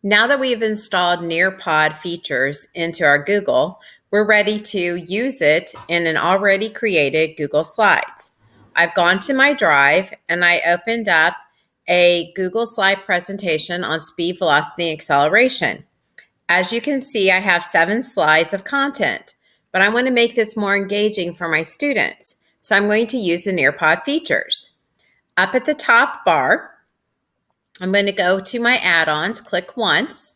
Now that we've installed Nearpod features into our Google, we're ready to use it in an already created Google Slides. I've gone to my drive and I opened up a Google slide presentation on speed, velocity, and acceleration. As you can see, I have 7 slides of content, but I want to make this more engaging for my students. So I'm going to use the Nearpod features. Up at the top bar, I'm going to go to my add-ons, click once,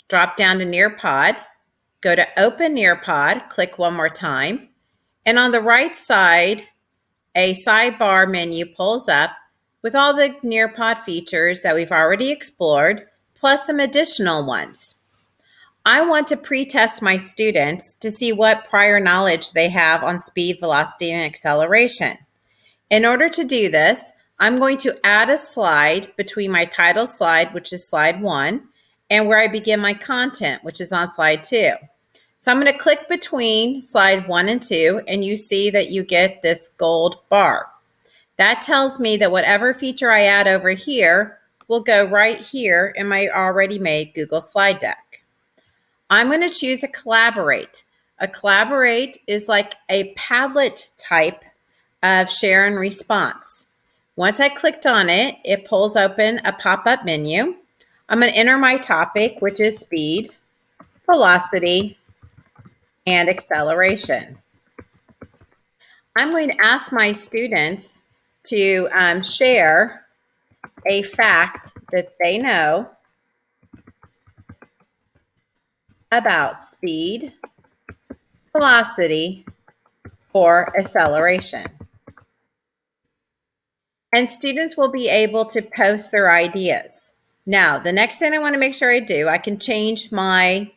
drop down to Nearpod, go to Open Nearpod, click one more time, and on the right side, a sidebar menu pulls up with all the Nearpod features that we've already explored, plus some additional ones. I want to pre-test my students to see what prior knowledge they have on speed, velocity, and acceleration. In order to do this, I'm going to add a slide between my title slide, which is slide 1, and where I begin my content, which is on slide 2. So I'm going to click between slide 1 and 2, and you see that you get this gold bar. That tells me that whatever feature I add over here will go right here in my already made Google slide deck. I'm going to choose a collaborate. A collaborate is like a Padlet type of share and response. Once I clicked on it, it pulls open a pop-up menu. I'm going to enter my topic, which is speed, velocity, and acceleration. I'm going to ask my students to share a fact that they know about speed, velocity, or acceleration. And students will be able to post their ideas. Now, the next thing I want to make sure I do, I can change my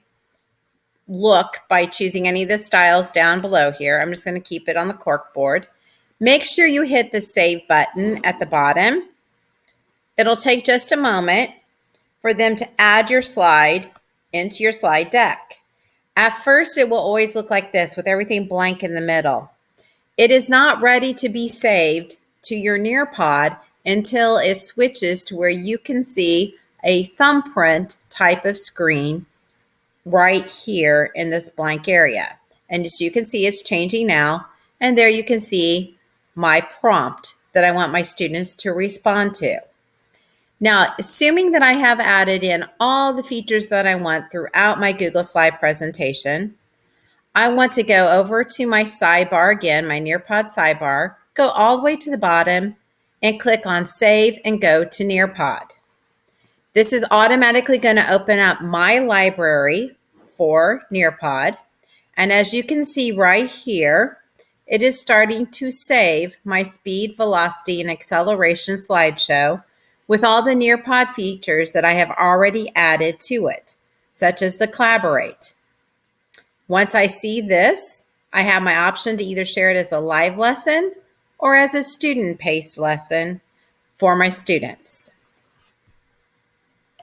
look by choosing any of the styles down below here. I'm just going to keep it on the cork board. Make sure you hit the save button at the bottom. It'll take just a moment for them to add your slide into your slide deck. At first, it will always look like this with everything blank in the middle. It is not ready to be saved to your Nearpod until it switches to where you can see a thumbprint type of screen right here in this blank area. And as you can see, it's changing now. And there you can see my prompt that I want my students to respond to. Now, assuming that I have added in all the features that I want throughout my Google slide presentation, I want to go over to my sidebar again, my Nearpod sidebar, go all the way to the bottom and click on Save and go to Nearpod. This is automatically going to open up my library for Nearpod. And as you can see right here, it is starting to save my speed, velocity, and acceleration slideshow with all the Nearpod features that I have already added to it, such as the collaborate. Once I see this, I have my option to either share it as a live lesson or as a student-paced lesson for my students.